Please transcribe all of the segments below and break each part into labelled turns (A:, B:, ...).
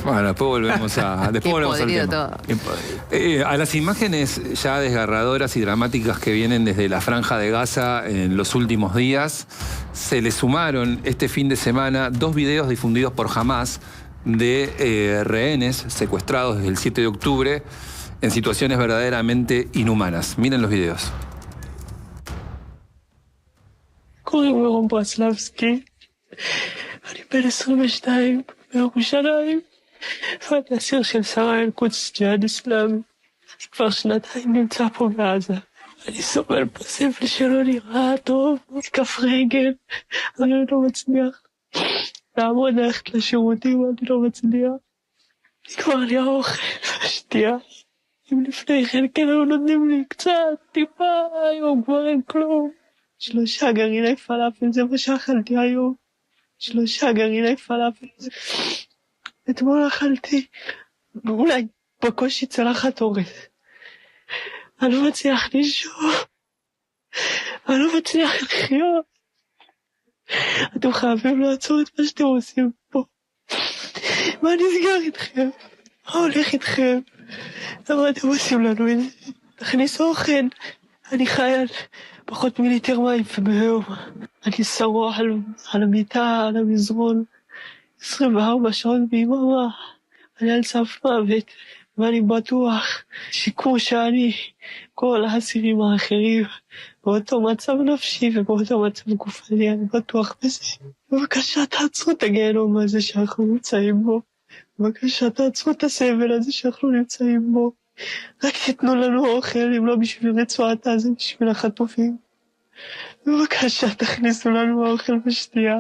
A: Bueno, después volvemos al tema. A las imágenes ya desgarradoras y dramáticas que vienen desde la Franja de Gaza en los últimos días, se le sumaron este fin de semana 2 videos difundidos por Hamás de rehenes secuestrados desde el 7 de octubre en situaciones verdaderamente inhumanas. Miren los videos.
B: קוראים לי רום ברסלבסקי, אני בן 22 מירושלים, ואני אסיר של שרה אל-קודס ג'יהאד אסלאמי. אני כבר שנתיים נמצא פה בעזה. אני סובל פה סבל שלא נראה טוב, כף רגל, אני לא מצליח לעמוד ללכת לשירותים, אני לא מצליח. נגמר לי האוכל והשתייה. אם לפני כן כן היו נותנים לי קצת, טיפה, היום כבר אין כלום. 3 גרעיני פלאפל, זה מה שאכלתי היום. 3 גרעיני פלאפל. אתמול אכלתי, אולי בקושי צלחת אורז. אני לא מצליח לישון. אני לא מצליח לחיות. אתם חייבים לעצור את מה שאתם עושים פה. מה נסגר איתכם? מה הולך איתכם? למה אתם עושים לנו את זה? תכניסו אוכל. אני חי על פחות מליטר מים ביום. אני שרוע על המיטה, על המזרון, 24 שעות ביממה. אני על סף מוות, ואני בטוח שכמו שאני, כל האסירים האחרים, באותו מצב נפשי ובאותו מצב גופני, אני בטוח בזה. בבקשה תעצרו את הגיהנום הזה שאנחנו נמצאים בו. בבקשה תעצרו את הסבל הזה שאנחנו נמצאים בו. רק תיתנו לנו אוכל, אם לא בשביל רצועת עזה, בשביל החטופים. בבקשה, תכניסו לנו אוכל ושתייה.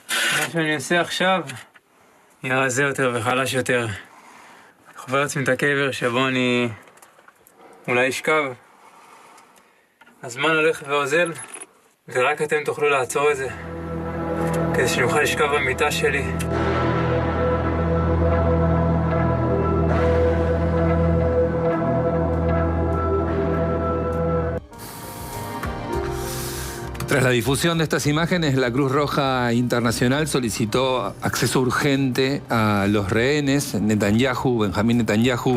C: מה שאני עושה עכשיו נהיה רזה יותר וחלש יותר. חובר לעצמי את הקבר שבו אני אולי אשכב. הזמן הולך ואוזל, ורק אתם תוכלו לעצור את זה, כדי שנוכל לשכב במיטה שלי.
A: Tras la difusión de estas imágenes, la Cruz Roja Internacional solicitó acceso urgente a los rehenes. Benjamín Netanyahu,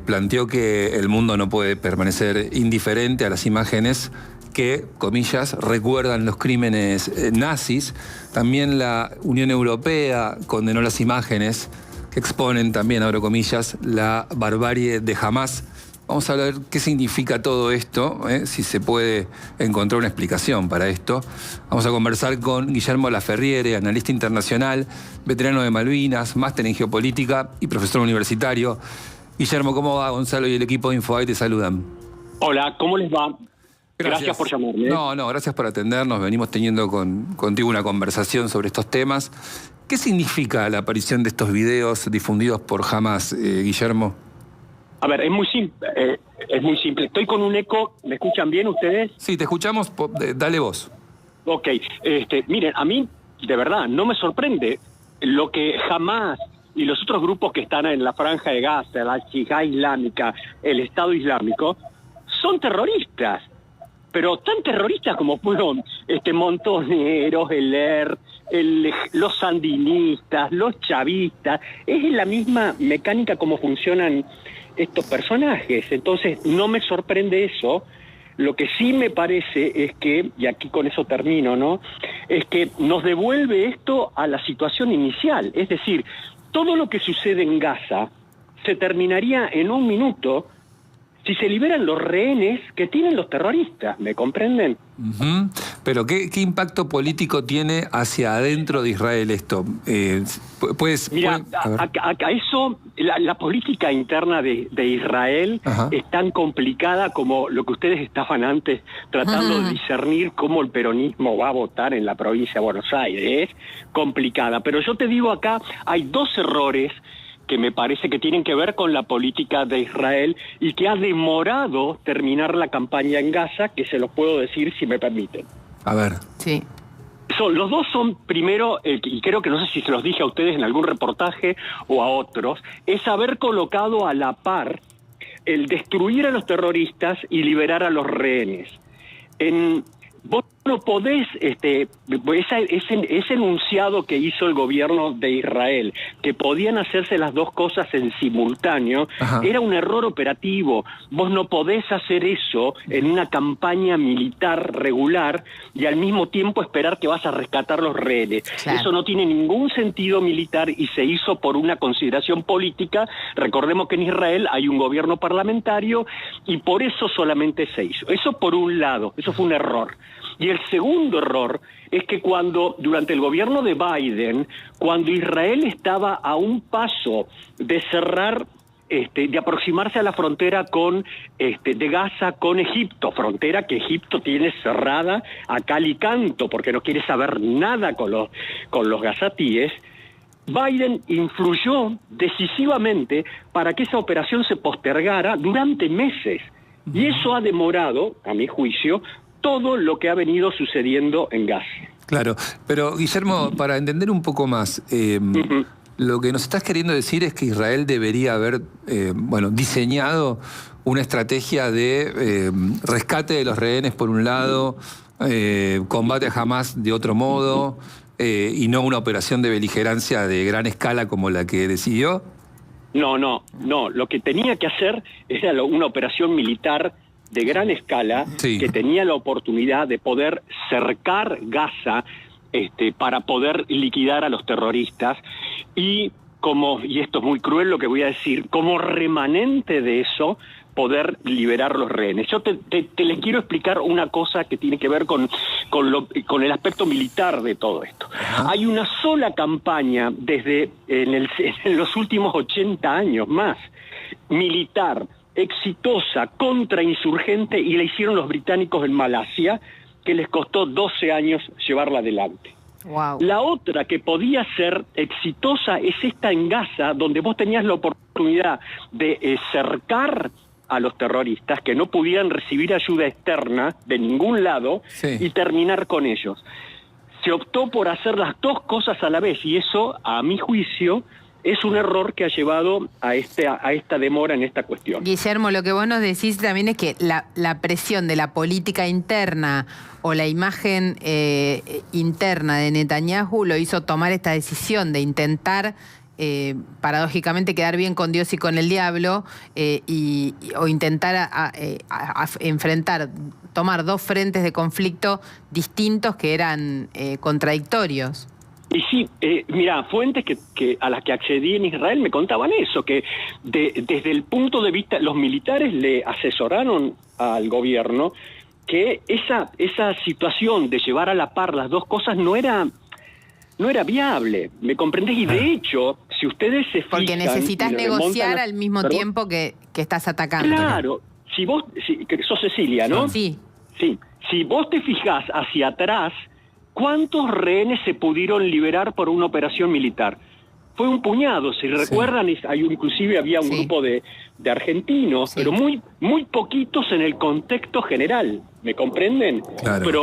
A: planteó que el mundo no puede permanecer indiferente a las imágenes que, comillas, recuerdan los crímenes nazis. También la Unión Europea condenó las imágenes que exponen también, abro comillas, la barbarie de Hamás. Vamos a ver qué significa todo esto, si se puede encontrar una explicación para esto. Vamos a conversar con Guillermo Laferriere, analista internacional, veterano de Malvinas, máster en geopolítica y profesor universitario. Guillermo, ¿cómo va? Gonzalo y el equipo de Infobae te saludan.
D: Hola, ¿cómo les va? Gracias por llamarme.
A: No, gracias por atendernos. Venimos teniendo contigo una conversación sobre estos temas. ¿Qué significa la aparición de estos videos difundidos por Hamás, Guillermo?
D: A ver, es muy simple. Estoy con un eco. ¿Me escuchan bien ustedes?
A: Sí, te escuchamos. Dale vos.
D: Ok. Miren, a mí, de verdad, no me sorprende lo que Hamás y los otros grupos que están en la Franja de Gaza, la Yihad Islámica, el Estado Islámico, son terroristas. Pero tan terroristas como fueron Montoneros, los sandinistas, los chavistas. Es la misma mecánica como funcionan estos personajes. Entonces no me sorprende eso. Lo que sí me parece es que, y aquí con eso termino, ¿no?, es que nos devuelve esto a la situación inicial. Es decir, todo lo que sucede en Gaza se terminaría en un minuto si se liberan los rehenes que tienen los terroristas, ¿me comprenden?
A: Pero ¿qué impacto político tiene hacia adentro de Israel esto?
D: Mira, acá eso, la política interna de Israel es tan complicada como lo que ustedes estaban antes tratando de discernir cómo el peronismo va a votar en la provincia de Buenos Aires. Es complicada, pero yo te digo acá, hay 2 errores que me parece que tienen que ver con la política de Israel y que ha demorado terminar la campaña en Gaza, que se los puedo decir si me permiten.
A: A ver.
E: Sí.
D: Los 2 son, primero, y creo que no sé si se los dije a ustedes en algún reportaje o a otros, es haber colocado a la par el destruir a los terroristas y liberar a los rehenes. Vos no podés, ese enunciado que hizo el gobierno de Israel, que podían hacerse las dos cosas en simultáneo, era un error operativo. Vos no podés hacer eso en una campaña militar regular y al mismo tiempo esperar que vas a rescatar los rehenes. Claro. Eso no tiene ningún sentido militar y se hizo por una consideración política. Recordemos que en Israel hay un gobierno parlamentario y por eso solamente se hizo. Eso por un lado, eso fue un error. Y el segundo error es que durante el gobierno de Biden, cuando Israel estaba a un paso de cerrar, de aproximarse a la frontera de Gaza con Egipto, frontera que Egipto tiene cerrada a cal y canto porque no quiere saber nada con los gazatíes, Biden influyó decisivamente para que esa operación se postergara durante meses. Y eso ha demorado, a mi juicio, todo lo que ha venido sucediendo en Gaza.
A: Claro, pero Guillermo, para entender un poco más, lo que nos estás queriendo decir es que Israel debería haber diseñado una estrategia de rescate de los rehenes por un lado, combate a Hamás de otro modo, y no una operación de beligerancia de gran escala como la que decidió.
D: No. Lo que tenía que hacer era una operación militar de gran escala, que tenía la oportunidad de poder cercar Gaza para poder liquidar a los terroristas y esto es muy cruel lo que voy a decir, como remanente de eso, poder liberar los rehenes. Yo te les quiero explicar una cosa que tiene que ver con el aspecto militar de todo esto. Hay una sola campaña desde en los últimos 80 años más, militar, exitosa, contrainsurgente, y la hicieron los británicos en Malasia, que les costó 12 años llevarla adelante. Wow. La otra que podía ser exitosa es esta en Gaza, donde vos tenías la oportunidad de cercar a los terroristas que no pudieran recibir ayuda externa de ningún lado y terminar con ellos. Se optó por hacer las dos cosas a la vez y eso, a mi juicio, es un error que ha llevado a esta demora en esta cuestión.
E: Guillermo, lo que vos nos decís también es que la presión de la política interna o la imagen interna de Netanyahu lo hizo tomar esta decisión de intentar paradójicamente quedar bien con Dios y con el diablo o intentar enfrentar, tomar dos frentes de conflicto distintos que eran contradictorios.
D: Y sí, mira, fuentes a las que accedí en Israel me contaban eso, que desde el punto de vista, los militares le asesoraron al gobierno que esa situación de llevar a la par las dos cosas no era viable, ¿me comprendés? Y de hecho, si ustedes se fijan...
E: Porque necesitas negociar al mismo tiempo que estás atacando.
D: Claro, sos Cecilia, ¿no?
E: Sí.
D: Sí, si vos te fijás hacia atrás, ¿cuántos rehenes se pudieron liberar por una operación militar? Fue un puñado, si recuerdan, inclusive había un grupo de argentinos, pero muy poquitos en el contexto general, ¿me comprenden? Claro. Pero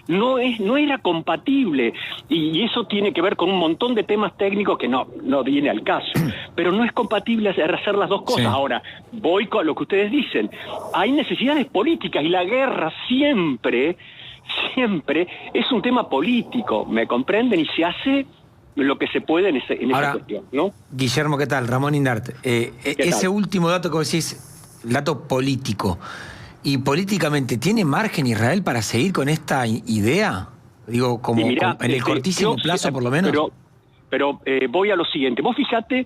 D: no era compatible, y eso tiene que ver con un montón de temas técnicos que no viene al caso, pero no es compatible hacer las dos cosas. Ahora, voy con lo que ustedes dicen, hay necesidades políticas, y la guerra siempre es un tema político, ¿me comprenden? Y se hace lo que se puede en esa cuestión, ¿no?
F: Guillermo, ¿qué tal? Ramón Indart. Ese último dato que vos decís, dato político. ¿Y políticamente tiene margen Israel para seguir con esta idea? Digo, como mirá, en el cortísimo plazo, por lo menos.
D: Pero voy a lo siguiente. Vos fijate,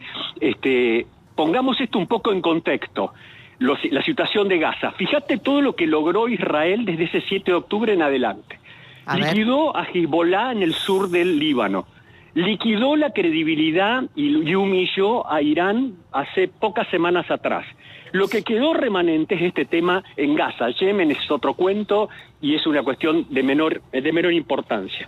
D: pongamos esto un poco en contexto. La situación de Gaza. Fíjate todo lo que logró Israel desde ese 7 de octubre en adelante. Liquidó a Hezbollah en el sur del Líbano. Liquidó la credibilidad y humilló a Irán hace pocas semanas atrás. Lo que quedó remanente es este tema en Gaza. Yemen es otro cuento y es una cuestión de menor importancia.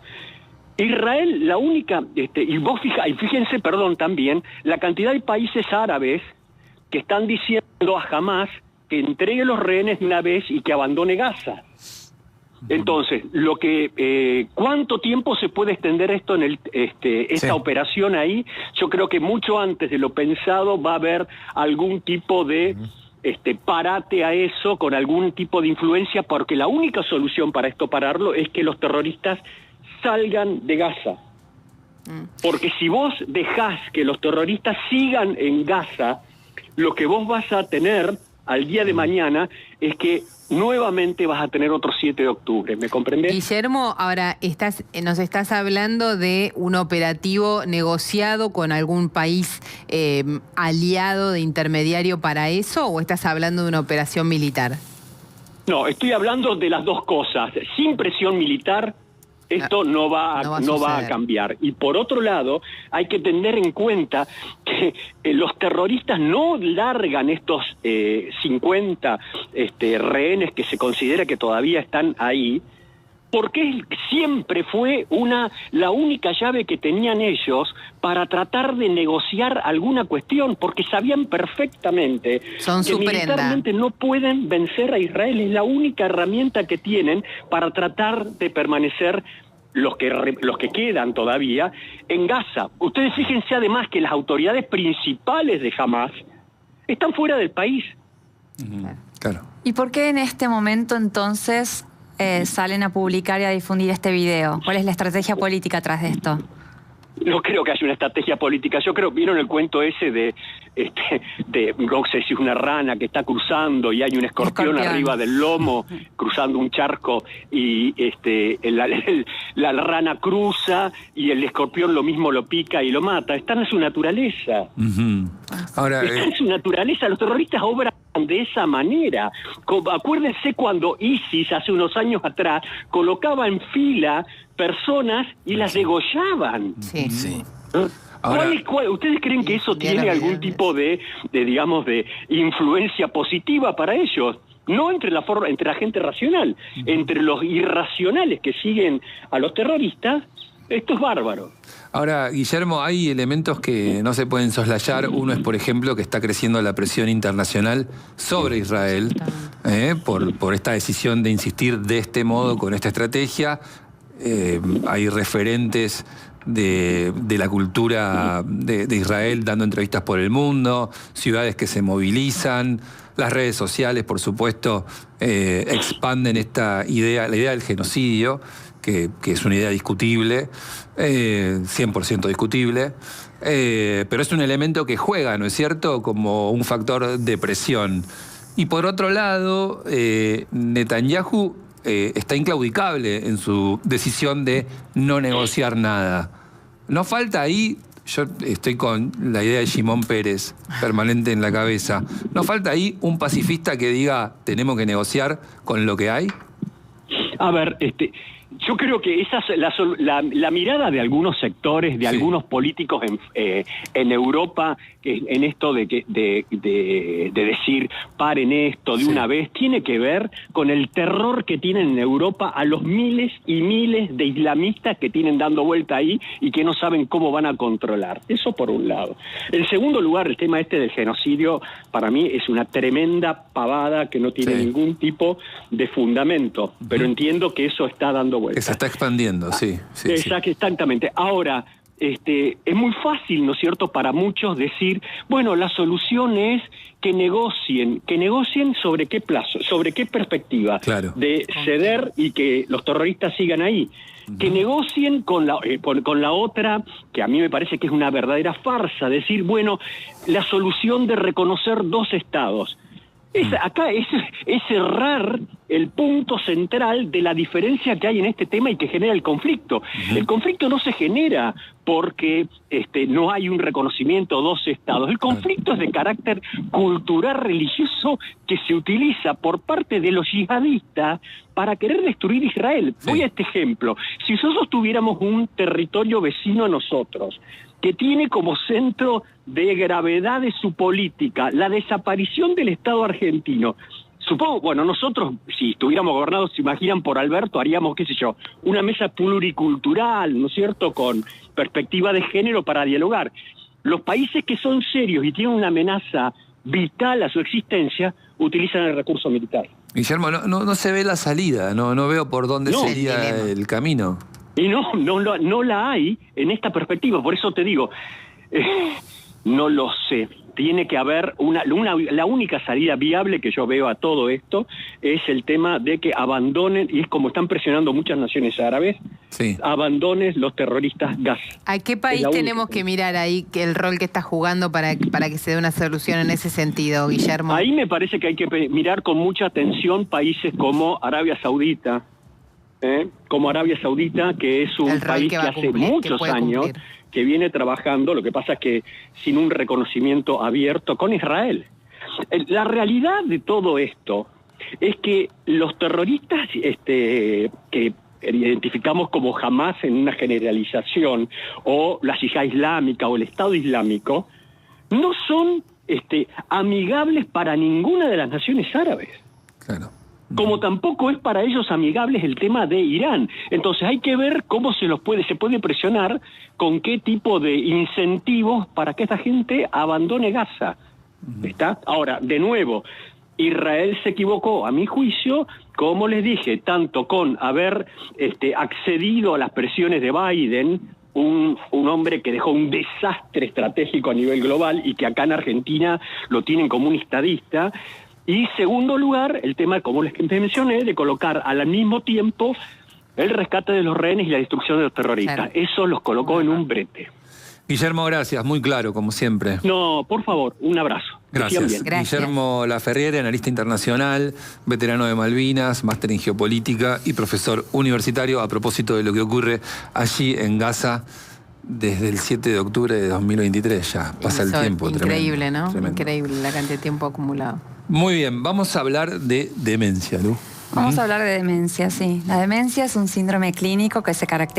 D: Israel, la única, fíjense, también, la cantidad de países árabes que están diciendo a Hamás que entregue los rehenes de una vez y que abandone Gaza. Entonces, ¿cuánto tiempo se puede extender esto en esta operación ahí? Yo creo que mucho antes de lo pensado va a haber algún tipo de párate a eso con algún tipo de influencia, porque la única solución para esto pararlo es que los terroristas salgan de Gaza. Porque si vos dejás que los terroristas sigan en Gaza, lo que vos vas a tener al día de mañana es que nuevamente vas a tener otro 7 de octubre, ¿me comprendés?
E: Guillermo, ahora nos estás hablando de un operativo negociado con algún país aliado de intermediario para eso, ¿o estás hablando de una operación militar?
D: No, estoy hablando de las dos cosas. Sin presión militar, esto no va a cambiar. Y por otro lado, hay que tener en cuenta que los terroristas no largan estos 50 rehenes que se considera que todavía están ahí, porque siempre fue la única llave que tenían ellos para tratar de negociar alguna cuestión, porque sabían perfectamente que militarmente no pueden vencer a Israel. Es la única herramienta que tienen para tratar de permanecer los que quedan todavía en Gaza. Ustedes fíjense además que las autoridades principales de Hamas están fuera del país.
A: Claro.
G: ¿Y por qué en este momento entonces salen a publicar y a difundir este video? ¿Cuál es la estrategia política tras de esto?
D: No creo que haya una estrategia política. Yo creo, ¿vieron el cuento ese de no sé si es una rana que está cruzando y hay un escorpión arriba del lomo cruzando un charco y la rana cruza y el escorpión lo mismo lo pica y lo mata? Está en su naturaleza. Ahora, está en su naturaleza. Los terroristas obran de esa manera. Acuérdense cuando ISIS hace unos años atrás colocaba en fila personas y las degollaban.
E: Sí.
A: Ahora,
D: ¿Ustedes creen que eso tiene algún tipo de influencia positiva para ellos? No entre la gente racional, entre los irracionales que siguen a los terroristas. Esto es bárbaro.
A: Ahora, Guillermo, hay elementos que no se pueden soslayar. Uno es, por ejemplo, que está creciendo la presión internacional sobre Israel por esta decisión de insistir de este modo con esta estrategia. Hay referentes de la cultura de Israel dando entrevistas por el mundo, ciudades que se movilizan, las redes sociales, por supuesto, expanden esta idea, la idea del genocidio, que es una idea discutible, 100% discutible, pero es un elemento que juega, ¿no es cierto?, como un factor de presión. Y por otro lado, Netanyahu está inclaudicable en su decisión de no negociar nada. No falta ahí, yo estoy con la idea de Shimon Peres permanente en la cabeza, ¿no falta ahí un pacifista que diga tenemos que negociar con lo que hay?
D: A ver, yo creo que esa es la mirada de algunos sectores, de algunos políticos en Europa, en esto de decir paren esto de una vez, tiene que ver con el terror que tienen en Europa a los miles y miles de islamistas que tienen dando vuelta ahí y que no saben cómo van a controlar. Eso por un lado. En segundo lugar, el tema del genocidio, para mí es una tremenda pavada que no tiene ningún tipo de fundamento, pero entiendo que eso está dando vuelta.
A: Que se está expandiendo, sí.
D: Exactamente. Ahora, es muy fácil, ¿no es cierto?, para muchos decir, bueno, la solución es que negocien sobre qué plazo, sobre qué perspectiva, de ceder y que los terroristas sigan ahí. Que negocien con la otra, que a mí me parece que es una verdadera farsa, decir, bueno, la solución de reconocer dos estados. Acá es cerrar el punto central de la diferencia que hay en este tema y que genera el conflicto. El conflicto no se genera porque no hay un reconocimiento de dos estados. El conflicto es de carácter cultural religioso que se utiliza por parte de los yihadistas para querer destruir Israel. Voy a este ejemplo. Si nosotros tuviéramos un territorio vecino a nosotros, que tiene como centro de gravedad de su política la desaparición del Estado argentino. Supongo, bueno, nosotros, si estuviéramos gobernados, se imaginan, por Alberto, haríamos, qué sé yo, una mesa pluricultural, ¿no es cierto?, con perspectiva de género para dialogar. Los países que son serios y tienen una amenaza vital a su existencia, utilizan el recurso militar.
A: Guillermo, no se ve la salida, no veo por dónde sería el camino.
D: Y no la hay en esta perspectiva. Por eso te digo, No lo sé. Tiene que haber la única salida viable que yo veo a todo esto es el tema de que abandonen, y es como están presionando muchas naciones árabes, abandonen los terroristas Gaza.
E: ¿A qué país tenemos que mirar ahí el rol que está jugando para que se dé una solución en ese sentido, Guillermo?
D: Ahí me parece que hay que mirar con mucha atención países como Arabia Saudita, como Arabia Saudita, que es un país que hace muchos años que viene trabajando, lo que pasa es que sin un reconocimiento abierto con Israel. La realidad de todo esto es que los terroristas que identificamos como Hamas en una generalización, o la Yihad Islámica o el Estado Islámico, no son amigables para ninguna de las naciones árabes.
A: Claro.
D: Como tampoco es para ellos amigables el tema de Irán. Entonces hay que ver cómo se puede presionar, con qué tipo de incentivos para que esta gente abandone Gaza. ¿Está? Ahora, de nuevo, Israel se equivocó, a mi juicio, como les dije, tanto con haber accedido a las presiones de Biden, un hombre que dejó un desastre estratégico a nivel global y que acá en Argentina lo tienen como un estadista. Y segundo lugar, el tema, como les mencioné, de colocar al mismo tiempo el rescate de los rehenes y la destrucción de los terroristas. Claro. Eso los colocó en un brete.
A: Guillermo, gracias, muy claro, como siempre.
D: No, por favor, un abrazo.
A: Gracias. Guillermo Laferriere, analista internacional, veterano de Malvinas, máster en geopolítica y profesor universitario, a propósito de lo que ocurre allí en Gaza desde el 7 de octubre de 2023. Ya pasa el tiempo.
E: Increíble,
A: tremendo,
E: ¿no?
A: Tremendo.
E: Increíble la cantidad de tiempo acumulado.
A: Muy bien, vamos a hablar de demencia, Lu.
G: Vamos a hablar de demencia, sí. La demencia es un síndrome clínico que se caracteriza